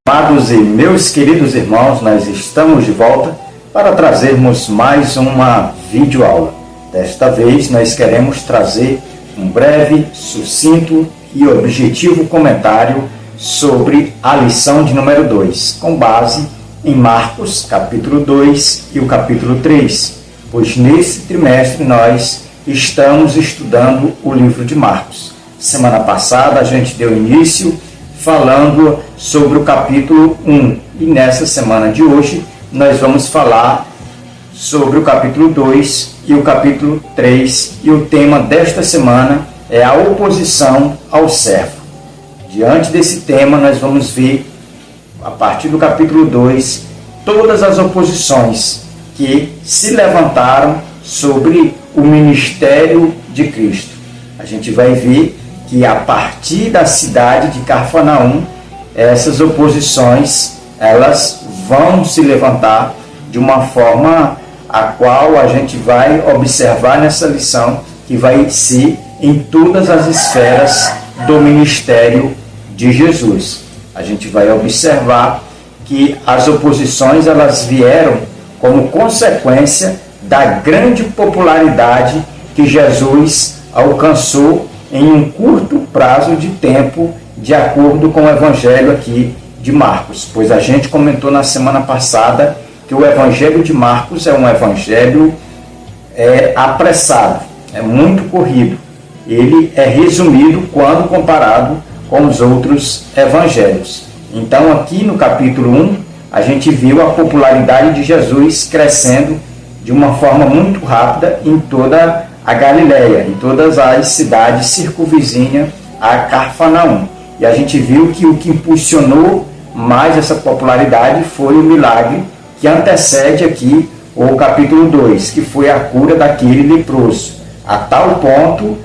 Amados e meus queridos irmãos, nós estamos de volta para trazermos mais uma videoaula. Desta vez nós queremos trazer um breve, sucinto e objetivo comentário sobre a lição de número 2, com base em Marcos, capítulo 2 e o capítulo 3, pois nesse trimestre nós estamos estudando o livro de Marcos. Semana passada a gente deu início falando sobre o capítulo 1 e nessa semana de hoje nós vamos falar sobre o capítulo 2 e o capítulo 3 e o tema desta semana é a oposição ao servo. Diante desse tema nós vamos ver a partir do capítulo 2 todas as oposições que se levantaram sobre o ministério de Cristo. A gente vai ver que a partir da cidade de Cafarnaum, essas oposições elas vão se levantar de uma forma a qual a gente vai observar nessa lição, que vai ser em todas as esferas do ministério de Jesus. A gente vai observar que as oposições elas vieram como consequência da grande popularidade que Jesus alcançou em um curto prazo de tempo, de acordo com o evangelho aqui de Marcos. Pois a gente comentou na semana passada que o evangelho de Marcos é um evangelho apressado, é muito corrido. Ele é resumido quando comparado com os outros evangelhos. Então aqui no capítulo 1, a gente viu a popularidade de Jesus crescendo de uma forma muito rápida em toda a Galileia, em todas as cidades circunvizinhas a Cafarnaum. E a gente viu que o que impulsionou mais essa popularidade foi o milagre que antecede aqui o capítulo 2, que foi a cura daquele leproso, a tal ponto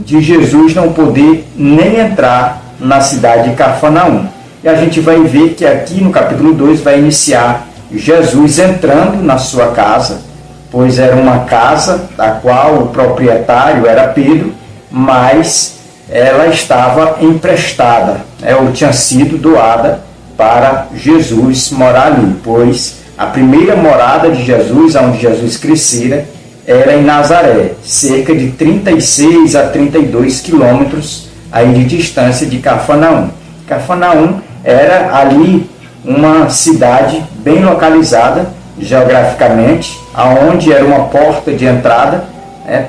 de Jesus não poder nem entrar na cidade de Cafarnaum. E a gente vai ver que aqui no capítulo 2 vai iniciar Jesus entrando na sua casa, pois era uma casa da qual o proprietário era Pedro, mas ela estava emprestada, ou tinha sido doada para Jesus morar ali, pois a primeira morada de Jesus, onde Jesus crescera, era em Nazaré, cerca de 36 a 32 quilômetros aí de distância de Cafarnaum. Cafarnaum era ali uma cidade bem localizada geograficamente, aonde era uma porta de entrada,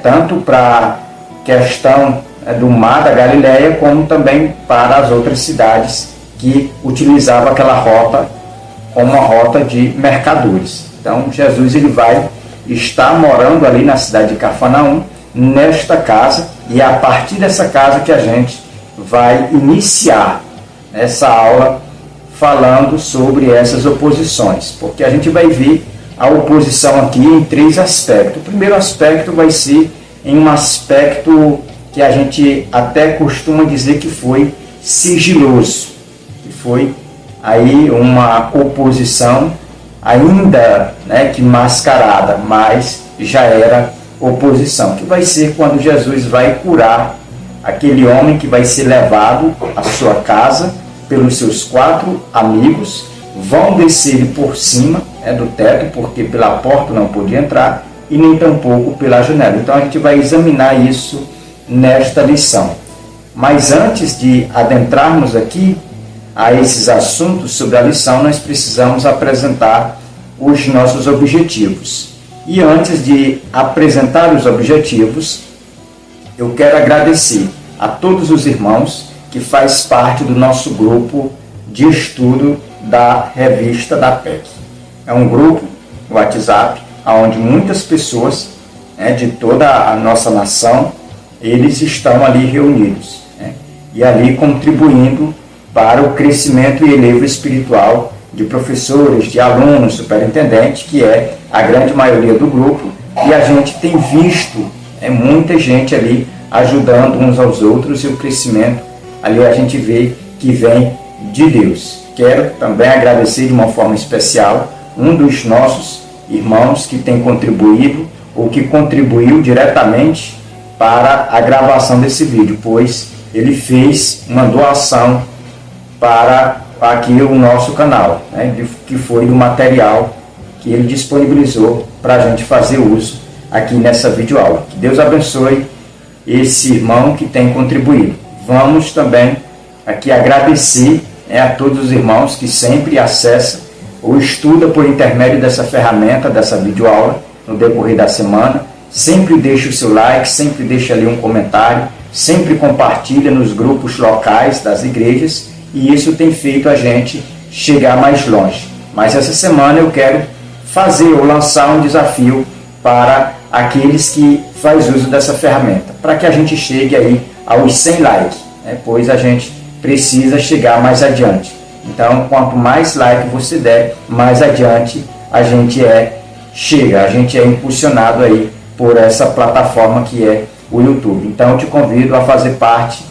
tanto para a questão do mar da Galileia, como também para as outras cidades que utilizavam aquela rota como uma rota de mercadores. Então Jesus ele vai estar morando ali na cidade de Cafarnaum, nesta casa, e é a partir dessa casa que a gente vai iniciar essa aula falando sobre essas oposições, porque a gente vai ver a oposição aqui em três aspectos. O primeiro aspecto vai ser em um aspecto que a gente até costuma dizer que foi sigiloso, que foi aí uma oposição ainda que mascarada, mas já era oposição, que vai ser quando Jesus vai curar aquele homem que vai ser levado à sua casa pelos seus 4 amigos, vão descer por cima do teto, porque pela porta não podia entrar, e nem tampouco pela janela. Então a gente vai examinar isso nesta lição. Mas antes de adentrarmos aqui a esses assuntos sobre a lição, nós precisamos apresentar os nossos objetivos. E antes de apresentar os objetivos, eu quero agradecer a todos os irmãos que faz parte do nosso grupo de estudo da revista da PEC. É um grupo no WhatsApp, onde muitas pessoas de toda a nossa nação, eles estão ali reunidos, e ali contribuindo para o crescimento e elevo espiritual de professores, de alunos, superintendentes, que é a grande maioria do grupo, e a gente tem visto muita gente ali ajudando uns aos outros, e o crescimento ali a gente vê que vem de Deus. Quero também agradecer de uma forma especial um dos nossos irmãos que tem contribuído, ou que contribuiu diretamente para a gravação desse vídeo, pois ele fez uma doação para aqui o nosso canal, né, que foi do material que ele disponibilizou para a gente fazer uso aqui nessa videoaula. Que Deus abençoe esse irmão que tem contribuído. Vamos também aqui agradecer, né, a todos os irmãos que sempre acessam ou estudam por intermédio dessa ferramenta, dessa videoaula, no decorrer da semana. Sempre deixa o seu like, sempre deixa ali um comentário, sempre compartilha nos grupos locais das igrejas, e isso tem feito a gente chegar mais longe. Mas essa semana eu quero fazer ou lançar um desafio para aqueles que fazem uso dessa ferramenta, para que a gente chegue aí aos 100 likes, né? Pois a gente precisa chegar mais adiante. Então, quanto mais like você der, mais adiante a gente chega, a gente é impulsionado aí por essa plataforma que é o YouTube. Então, eu te convido a fazer parte,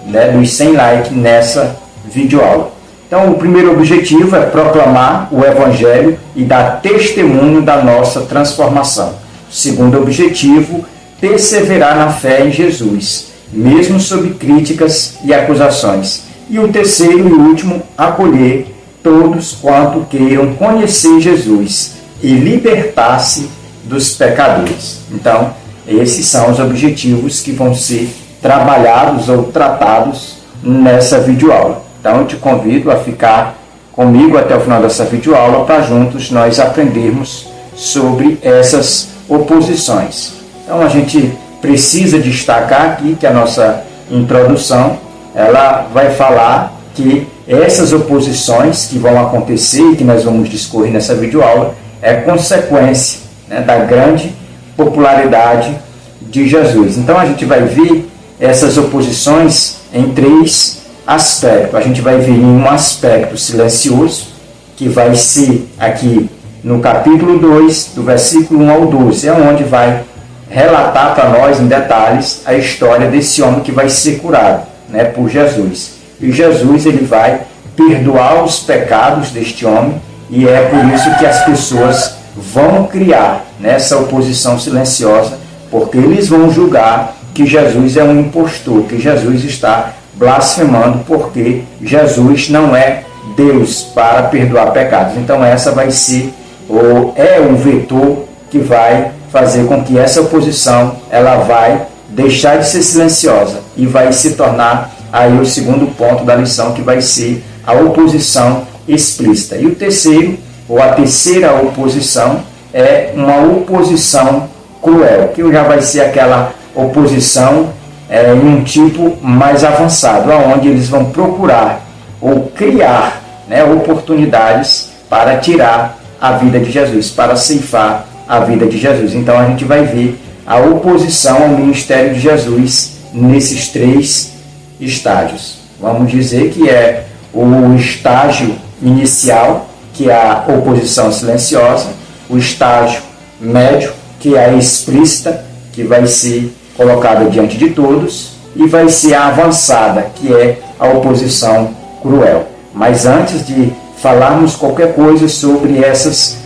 né, dos 100 likes nessa videoaula. Então, o primeiro objetivo é proclamar o Evangelho e dar testemunho da nossa transformação. O segundo objetivo, perseverar na fé em Jesus, mesmo sob críticas e acusações. E o terceiro e último, acolher todos quanto queiram conhecer Jesus e libertar-se dos pecadores. Então, esses são os objetivos que vão ser trabalhados ou tratados nessa videoaula. Então, eu te convido a ficar comigo até o final dessa videoaula para juntos nós aprendermos sobre essas oposições. Então, a gente precisa destacar aqui que a nossa introdução ela vai falar que essas oposições que vão acontecer e que nós vamos discorrer nessa videoaula é consequência, né, da grande popularidade de Jesus. Então a gente vai ver essas oposições em três aspectos. A gente vai ver em um aspecto silencioso, que vai ser aqui no capítulo 2, do versículo 1 ao 12, é onde vai relatar para nós em detalhes a história desse homem que vai ser curado, né, por Jesus. E Jesus ele vai perdoar os pecados deste homem, e é por isso que as pessoas vão criar nessa oposição silenciosa, porque eles vão julgar que Jesus é um impostor, que Jesus está blasfemando, porque Jesus não é Deus para perdoar pecados. Então essa vai ser, ou é o vetor que vai fazer com que essa oposição ela vai deixar de ser silenciosa e vai se tornar aí o segundo ponto da lição, que vai ser a oposição explícita. E o terceiro, ou a terceira oposição, é uma oposição cruel, que já vai ser aquela oposição em um tipo mais avançado, onde eles vão procurar ou criar, né, oportunidades para tirar a vida de Jesus, para ceifar a vida de Jesus. Então a gente vai ver a oposição ao ministério de Jesus nesses três estágios. Vamos dizer que é o estágio inicial, que é a oposição silenciosa, o estágio médio, que é a explícita, que vai ser colocada diante de todos, e vai ser a avançada, que é a oposição cruel. Mas antes de falarmos qualquer coisa sobre essas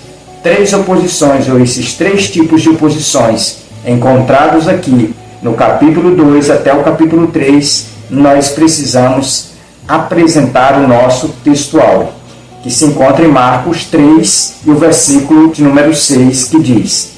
três oposições, ou esses três tipos de oposições encontrados aqui no capítulo 2 até o capítulo 3, nós precisamos apresentar o nosso textual, que se encontra em Marcos 3, e o versículo de número 6, que diz: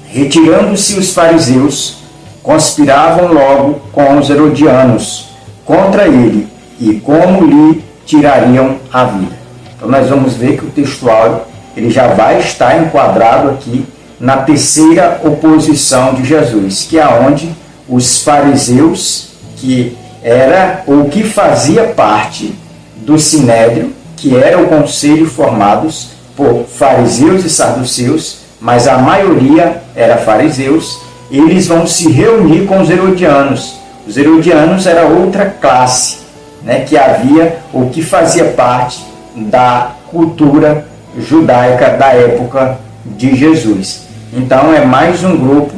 retirando-se os fariseus, conspiravam logo com os herodianos contra ele, e como lhe tirariam a vida. Então nós vamos ver que o textual ele já vai estar enquadrado aqui na terceira oposição de Jesus, que é onde os fariseus, que era ou que fazia parte do Sinédrio, que era o conselho formados por fariseus e saduceus, mas a maioria era fariseus, eles vão se reunir com os herodianos. Os herodianos era outra classe, né, que havia ou que fazia parte da cultura judaica da época de Jesus. Então é mais um grupo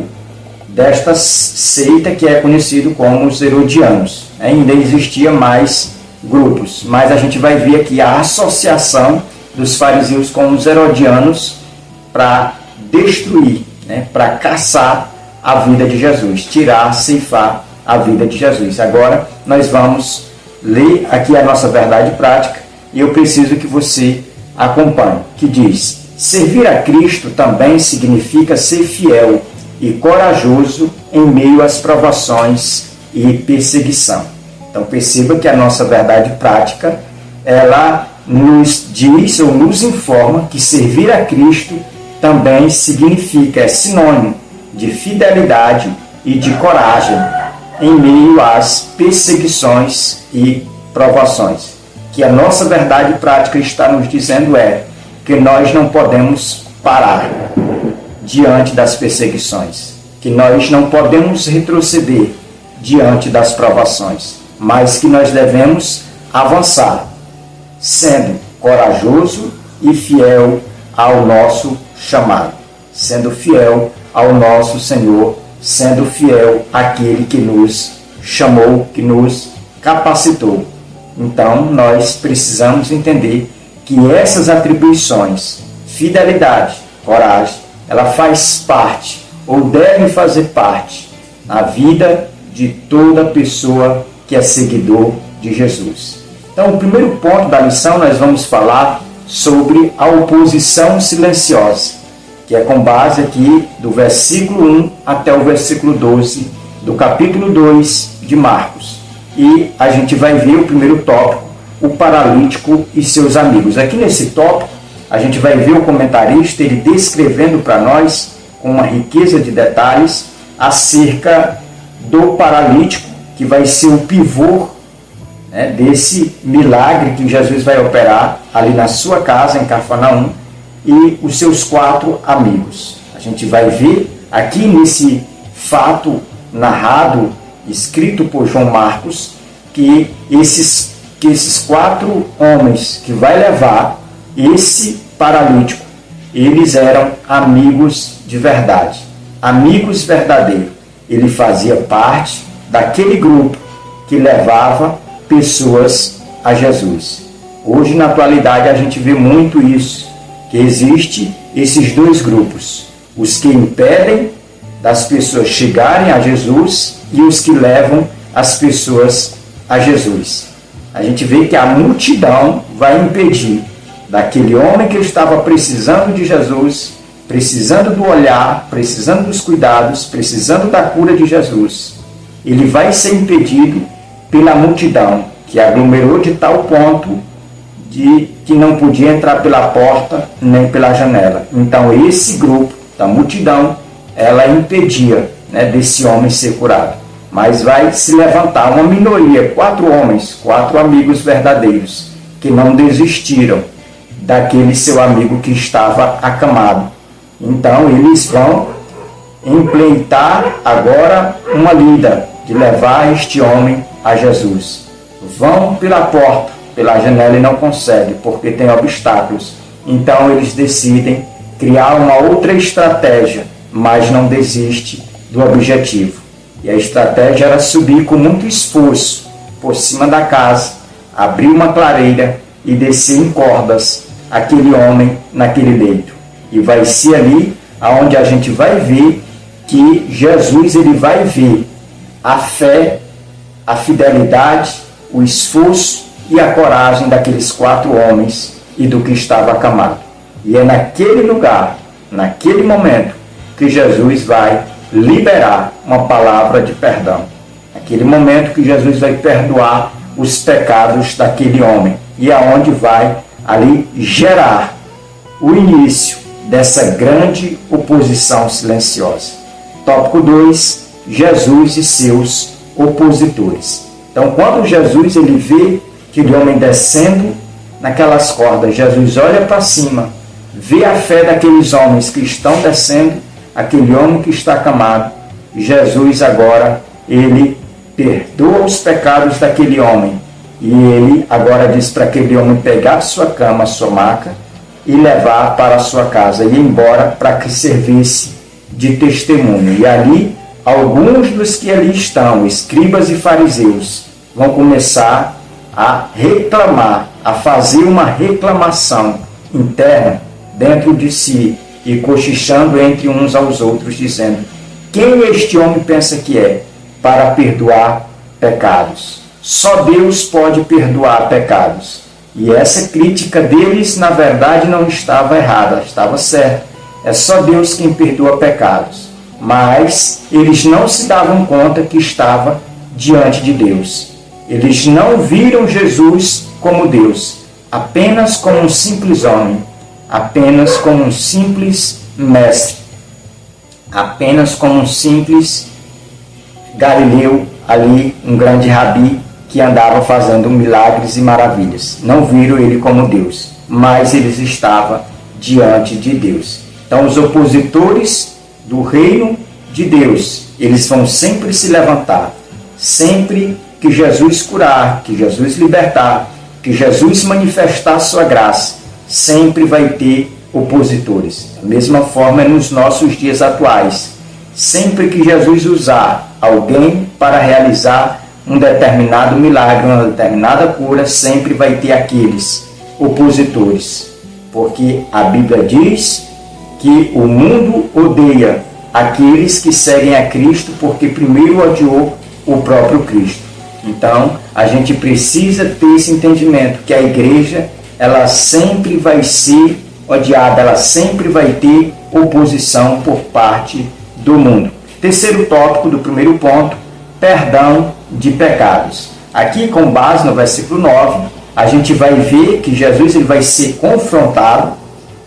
desta seita que é conhecido como os herodianos. Ainda existia mais grupos, mas a gente vai ver aqui a associação dos fariseus com os herodianos para destruir, né, para caçar a vida de Jesus, tirar, ceifar a vida de Jesus. Agora nós vamos ler aqui a nossa verdade prática, e eu preciso que você acompanhe, que diz: servir a Cristo também significa ser fiel e corajoso em meio às provações e perseguição. Então perceba que a nossa verdade prática, ela nos diz ou nos informa que servir a Cristo também significa, é sinônimo de fidelidade e de coragem em meio às perseguições e provações. Que a nossa verdade prática está nos dizendo que nós não podemos parar diante das perseguições, que nós não podemos retroceder diante das provações, mas que nós devemos avançar, sendo corajoso e fiel ao nosso chamado, sendo fiel ao nosso Senhor, sendo fiel àquele que nos chamou, que nos capacitou. Então, nós precisamos entender que essas atribuições, fidelidade, coragem, ela faz parte, ou deve fazer parte, na vida de toda pessoa que é seguidor de Jesus. Então, o primeiro ponto da lição, nós vamos falar sobre a oposição silenciosa, que é com base aqui do versículo 1 até o versículo 12 do capítulo 2 de Marcos. E a gente vai ver o primeiro tópico, o paralítico e seus amigos. Aqui nesse tópico, a gente vai ver o comentarista ele descrevendo para nós, com uma riqueza de detalhes, acerca do paralítico, que vai ser o pivô, né, desse milagre que Jesus vai operar ali na sua casa, em Cafarnaum, e os seus 4 amigos. A gente vai ver aqui nesse fato narrado, escrito por João Marcos, que esses 4 homens que vai levar esse paralítico, eles eram amigos de verdade, amigos verdadeiros. Ele fazia parte daquele grupo que levava pessoas a Jesus. Hoje, na atualidade, a gente vê muito isso, que existe esses 2 grupos, os que impedem das pessoas chegarem a Jesus e os que levam as pessoas a Jesus. A gente vê que a multidão vai impedir daquele homem que estava precisando de Jesus, precisando do olhar, precisando dos cuidados, precisando da cura de Jesus. Ele vai ser impedido pela multidão, que aglomerou de tal ponto de que não podia entrar pela porta nem pela janela. Então esse grupo da multidão, ela impedia, né, desse homem ser curado. Mas vai se levantar uma minoria, 4 homens, 4 amigos verdadeiros, que não desistiram daquele seu amigo que estava acamado. Então eles vão empreitar agora uma lida de levar este homem a Jesus. Vão pela porta, pela janela, e não conseguem, porque tem obstáculos. Então eles decidem criar uma outra estratégia, mas não desiste do objetivo. E a estratégia era subir com muito esforço por cima da casa, abrir uma clareira e descer em cordas aquele homem naquele leito. E vai ser ali aonde a gente vai ver que Jesus ele vai ver a fé, a fidelidade, o esforço e a coragem daqueles 4 homens e do que estava acamado. E é naquele lugar, naquele momento, que Jesus vai liberar uma palavra de perdão. Naquele momento que Jesus vai perdoar os pecados daquele homem. E aonde vai ali gerar o início dessa grande oposição silenciosa. Tópico 2, Jesus e seus opositores. Então, quando Jesus ele vê aquele homem descendo naquelas cordas, Jesus olha para cima, vê a fé daqueles homens que estão descendo, aquele homem que está acamado. Jesus agora, ele perdoa os pecados daquele homem. E ele agora diz para aquele homem pegar a sua cama, a sua maca, e levar para a sua casa, e ir embora para que servisse de testemunho. E ali, alguns dos que ali estão, escribas e fariseus, vão começar a reclamar, a fazer uma reclamação interna dentro de si, e cochichando entre uns aos outros, dizendo: quem este homem pensa que é para perdoar pecados? Só Deus pode perdoar pecados. E essa crítica deles, na verdade, não estava errada, estava certa. É só Deus quem perdoa pecados. Mas eles não se davam conta que estava diante de Deus. Eles não viram Jesus como Deus, apenas como um simples homem, apenas como um simples mestre, apenas como um simples galileu ali, um grande rabi que andava fazendo milagres e maravilhas. Não viram ele como Deus, mas eles estavam diante de Deus. Então os opositores do reino de Deus, eles vão sempre se levantar, sempre que Jesus curar, que Jesus libertar, que Jesus manifestar sua graça, sempre vai ter opositores. Da mesma forma é nos nossos dias atuais. Sempre que Jesus usar alguém para realizar um determinado milagre, uma determinada cura, sempre vai ter aqueles opositores. Porque a Bíblia diz que o mundo odeia aqueles que seguem a Cristo, porque primeiro odiou o próprio Cristo. Então, a gente precisa ter esse entendimento, que a igreja, ela sempre vai ser odiada, ela sempre vai ter oposição por parte do mundo. Terceiro tópico do primeiro ponto, perdão de pecados. Aqui, com base no versículo 9, a gente vai ver que Jesus ele vai ser confrontado,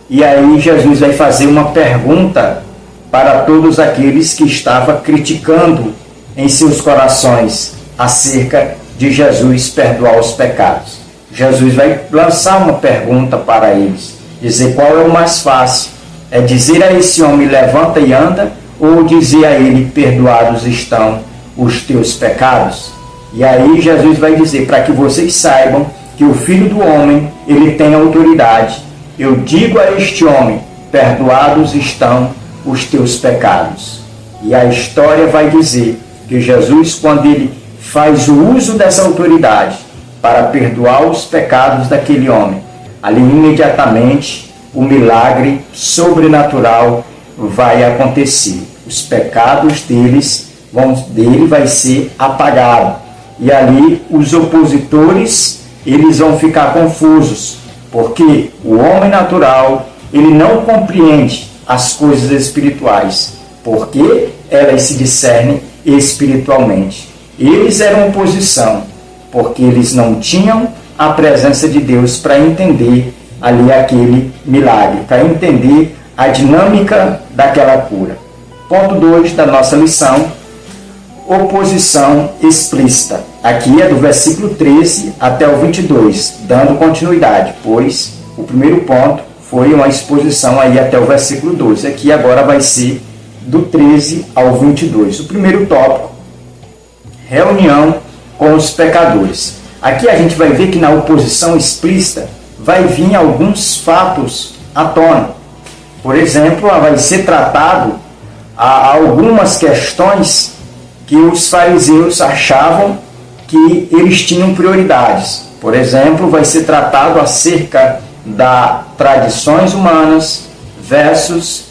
e aí Jesus vai fazer uma pergunta para todos aqueles que estavam criticando em seus corações acerca de Jesus perdoar os pecados. Jesus vai lançar uma pergunta para eles, dizer qual é o mais fácil, é dizer a esse homem levanta e anda, ou dizer a ele perdoados estão os teus pecados. E aí Jesus vai dizer, para que vocês saibam que o Filho do Homem, ele tem autoridade. Eu digo a este homem, perdoados estão os teus pecados. E a história vai dizer que Jesus, quando ele faz o uso dessa autoridade para perdoar os pecados daquele homem, ali imediatamente o milagre sobrenatural vai acontecer. Os pecados dele vai ser apagado. E ali os opositores, eles vão ficar confusos, porque o homem natural, ele não compreende as coisas espirituais, porque elas se discernem espiritualmente. Eles eram oposição, porque eles não tinham a presença de Deus para entender ali aquele milagre, para entender a dinâmica daquela cura. Ponto 2 da nossa lição, oposição explícita. Aqui é do versículo 13 até o 22, dando continuidade, pois o primeiro ponto foi uma exposição aí até o versículo 12. Aqui agora vai ser do 13 ao 22. O primeiro tópico, reunião com os pecadores. Aqui a gente vai ver que na oposição explícita vai vir alguns fatos à tona. Por exemplo, vai ser tratado algumas questões que os fariseus achavam que eles tinham prioridades. Por exemplo, vai ser tratado acerca das tradições humanas versus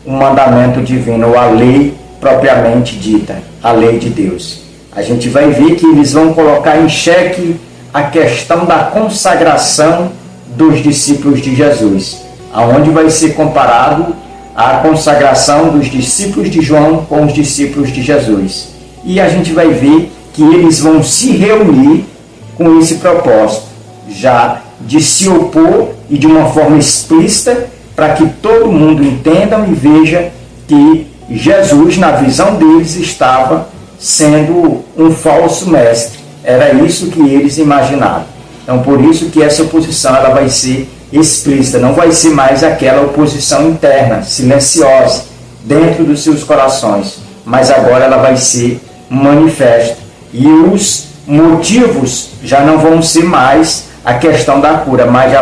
o mandamento divino, ou a lei propriamente dita, a lei de Deus. A gente vai ver que eles vão colocar em xeque a questão da consagração dos discípulos de Jesus, aonde vai ser comparado a consagração dos discípulos de João com os discípulos de Jesus. E a gente vai ver que eles vão se reunir com esse propósito, já de se opor e de uma forma explícita, para que todo mundo entenda e veja que Jesus, na visão deles, estava sendo um falso mestre. Era isso que eles imaginavam. Então, por isso que essa oposição ela vai ser explícita, não vai ser mais aquela oposição interna, silenciosa, dentro dos seus corações, mas agora ela vai ser manifesta. E os motivos já não vão ser mais a questão da cura, mas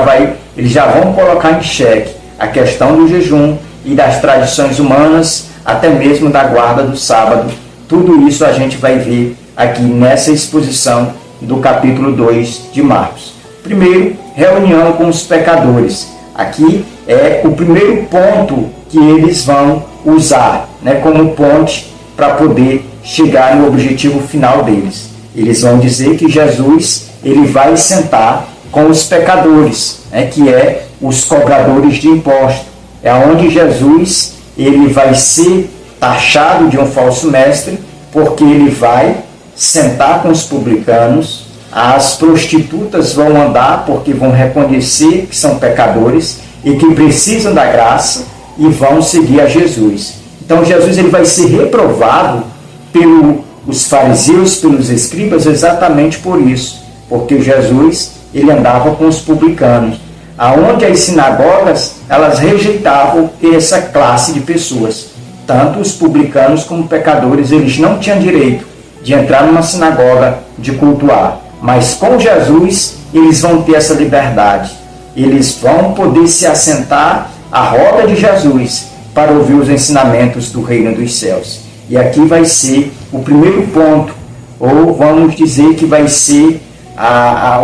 eles já vão colocar em xeque a questão do jejum e das tradições humanas, até mesmo da guarda do sábado. Tudo isso a gente vai ver aqui nessa exposição do capítulo 2 de Marcos. Primeiro, reunião com os pecadores. Aqui é o primeiro ponto que eles vão usar, como ponte para poder chegar no objetivo final deles. Eles vão dizer que Jesus ele vai sentar com os pecadores, que é os cobradores de impostos. É onde Jesus ele vai ser taxado de um falso mestre, porque ele vai sentar com os publicanos, as prostitutas vão andar porque vão reconhecer que são pecadores e que precisam da graça e vão seguir a Jesus. Então Jesus ele vai ser reprovado pelos fariseus, pelos escribas, exatamente por isso, porque Jesus ele andava com os publicanos, aonde as sinagogas elas rejeitavam essa classe de pessoas. Tanto os publicanos como pecadores, eles não tinham direito de entrar numa sinagoga, de cultuar. Mas com Jesus, eles vão ter essa liberdade. Eles vão poder se assentar à roda de Jesus para ouvir os ensinamentos do reino dos céus. E aqui vai ser o primeiro ponto, ou vamos dizer que vai ser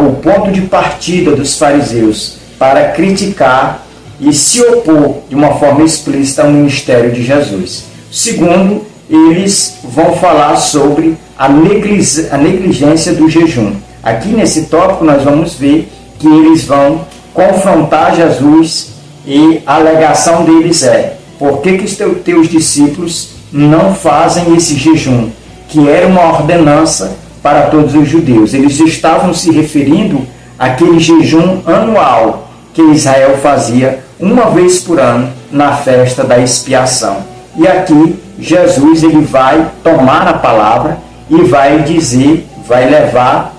o ponto de partida dos fariseus para criticar e se opor de uma forma explícita ao ministério de Jesus. Segundo, eles vão falar sobre a negligência do jejum. Aqui nesse tópico nós vamos ver que eles vão confrontar Jesus e a alegação deles é: por que os teus discípulos não fazem esse jejum, que era uma ordenança para todos os judeus? Eles estavam se referindo àquele jejum anual que Israel fazia uma vez por ano na festa da expiação. E aqui Jesus ele vai tomar a palavra e vai dizer, vai levar,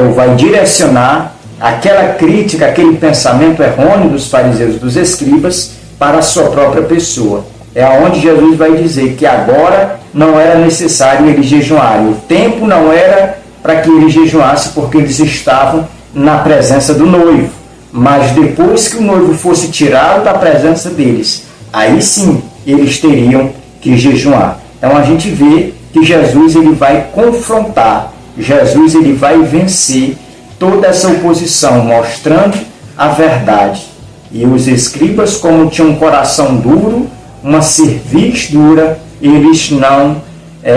ou vai direcionar aquela crítica, aquele pensamento errôneo dos fariseus e dos escribas para a sua própria pessoa. É onde Jesus vai dizer que agora não era necessário eles jejuarem. O tempo não era para que eles jejuassem, porque eles estavam na presença do noivo. Mas depois que o noivo fosse tirado da presença deles, aí sim eles teriam que jejuar. Então a gente vê que Jesus ele vai confrontar, Jesus ele vai vencer toda essa oposição, mostrando a verdade. E os escribas, como tinham um coração duro, uma cerviz dura, eles não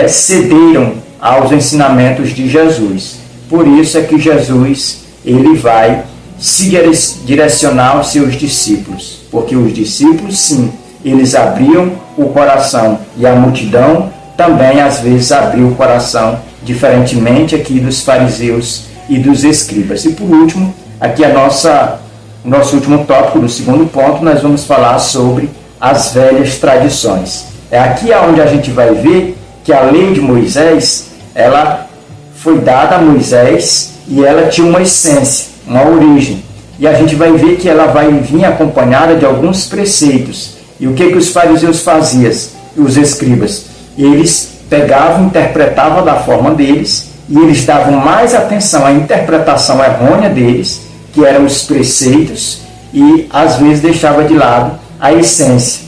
cederam aos ensinamentos de Jesus. Por isso é que Jesus ele vai se direcionar aos seus discípulos, porque os discípulos, sim, eles abriam o coração, e a multidão também às vezes abriu o coração, diferentemente aqui dos fariseus e dos escribas. E por último, aqui nosso último tópico, do segundo ponto, nós vamos falar sobre as velhas tradições. É aqui onde a gente vai ver que a lei de Moisés, ela foi dada a Moisés e ela tinha uma essência, uma origem. E a gente vai ver que ela vai vir acompanhada de alguns preceitos. E o que os fariseus faziam, os escribas? Eles pegavam, interpretavam da forma deles, e eles davam mais atenção à interpretação errônea deles, que eram os preceitos, e às vezes deixava de lado a essência.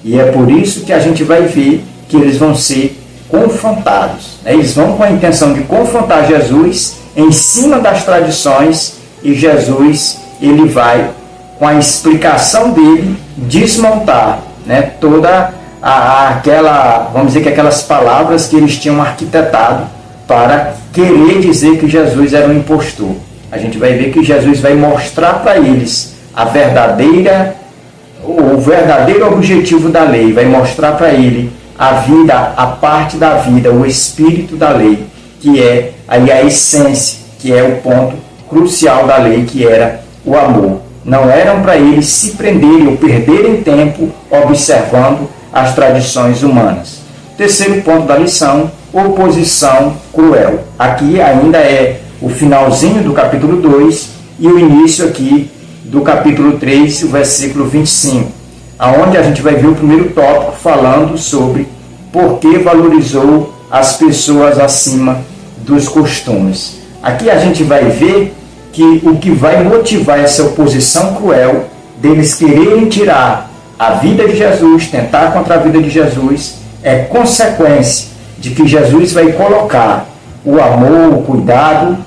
E é por isso que a gente vai ver que eles vão ser confrontados. Eles vão com a intenção de confrontar Jesus em cima das tradições, e Jesus ele vai, com a explicação dele, desmontar toda vamos dizer que aquelas palavras que eles tinham arquitetado para querer dizer que Jesus era um impostor. A gente vai ver que Jesus vai mostrar para eles o verdadeiro objetivo da lei, vai mostrar para ele a vida, a parte da vida, o espírito da lei, que é aí a essência, que é o ponto crucial da lei, que era o amor. Não eram para eles se prenderem ou perderem tempo observando as tradições humanas. Terceiro ponto da lição: oposição cruel. Aqui ainda é o finalzinho do capítulo 2 e o início aqui do capítulo 3, o versículo 25, aonde a gente vai ver o primeiro tópico falando sobre por que valorizou as pessoas acima dos costumes. Aqui a gente vai ver que o que vai motivar essa oposição cruel deles quererem tirar a vida de Jesus, tentar contra a vida de Jesus, é consequência de que Jesus vai colocar o amor, o cuidado,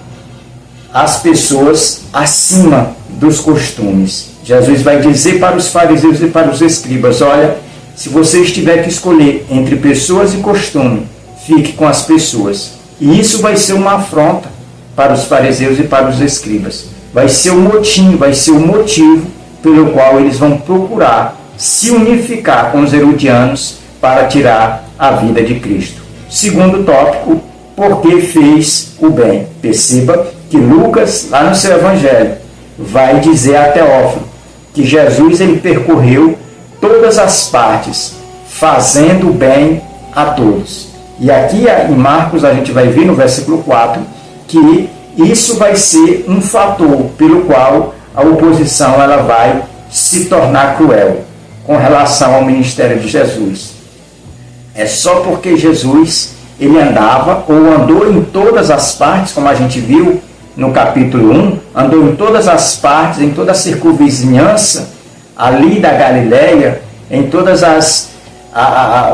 as pessoas acima dos costumes. Jesus vai dizer para os fariseus e para os escribas: olha, se vocês tiverem que escolher entre pessoas e costume, fique com as pessoas. E isso vai ser uma afronta para os fariseus e para os escribas. vai ser o motim, vai ser o motivo pelo qual eles vão procurar se unificar com os herodianos para tirar a vida de Cristo. Segundo tópico, porque fez o bem. Perceba que Lucas, lá no seu evangelho, vai dizer a Teófilo que Jesus ele percorreu todas as partes, fazendo bem a todos. E aqui em Marcos a gente vai ver no versículo 4 que isso vai ser um fator pelo qual a oposição ela vai se tornar cruel com relação ao ministério de Jesus. É só porque Jesus ele andava ou andou em todas as partes, como a gente viu no capítulo 1, andou em todas as partes, em toda a circunvizinhança ali da Galileia, em todas as,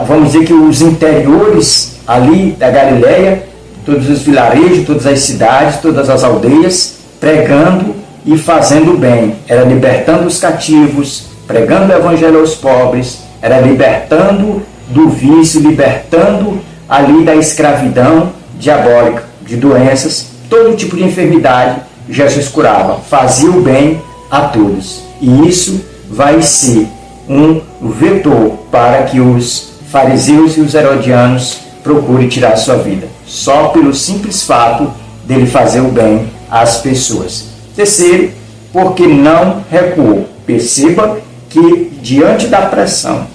vamos dizer que os interiores ali da Galileia, todos os vilarejos, todas as cidades, todas as aldeias, pregando e fazendo bem. Era libertando os cativos, pregando o evangelho aos pobres, era libertando do vício, libertando ali da escravidão diabólica, de doenças, todo tipo de enfermidade, Jesus curava, fazia o bem a todos. E isso vai ser um vetor para que os fariseus e os herodianos procurem tirar sua vida, só pelo simples fato dele fazer o bem às pessoas. Terceiro, porque não recuou. Perceba que diante da pressão,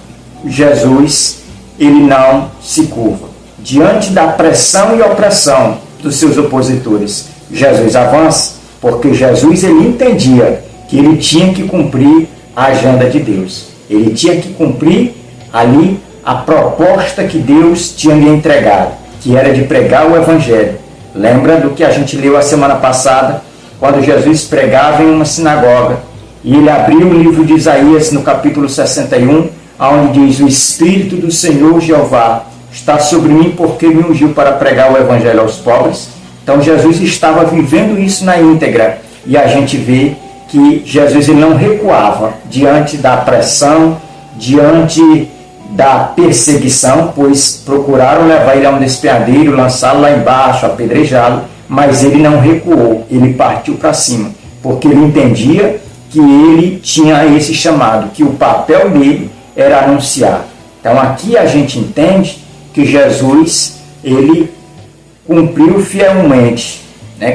Jesus ele não se curva. Diante da pressão e opressão dos seus opositores, Jesus avança, porque Jesus ele entendia que ele tinha que cumprir a agenda de Deus. Ele tinha que cumprir ali a proposta que Deus tinha lhe entregado, que era de pregar o Evangelho. Lembra do que a gente leu a semana passada, quando Jesus pregava em uma sinagoga, e ele abriu o livro de Isaías no capítulo 61, onde diz: o Espírito do Senhor Jeová está sobre mim porque me ungiu para pregar o Evangelho aos pobres. Então Jesus estava vivendo isso na íntegra, e a gente vê que Jesus ele não recuava diante da pressão, diante da perseguição, pois procuraram levar ele a um despenhadeiro, lançá-lo lá embaixo, apedrejá-lo, mas ele não recuou, ele partiu para cima, porque ele entendia que ele tinha esse chamado, que o papel dele era anunciar. Então aqui a gente entende que Jesus ele cumpriu fielmente,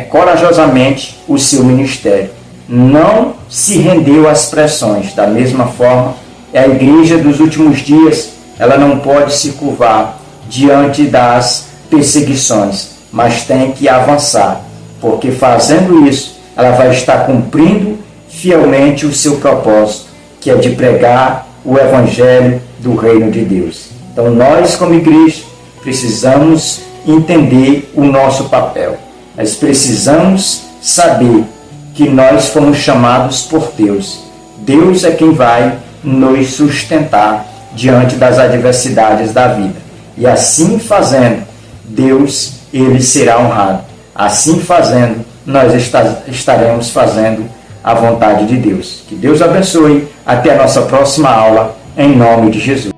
corajosamente o seu ministério. Não se rendeu às pressões. Da mesma forma, a igreja dos últimos dias, ela não pode se curvar diante das perseguições, mas tem que avançar, porque fazendo isso, ela vai estar cumprindo fielmente o seu propósito, que é de pregar o Evangelho do Reino de Deus. Então nós, como igreja, precisamos entender o nosso papel. Nós precisamos saber que nós fomos chamados por Deus. Deus é quem vai nos sustentar diante das adversidades da vida. E assim fazendo, Deus ele será honrado. Assim fazendo, nós estaremos fazendo a vontade de Deus. Que Deus abençoe. Até a nossa próxima aula, em nome de Jesus.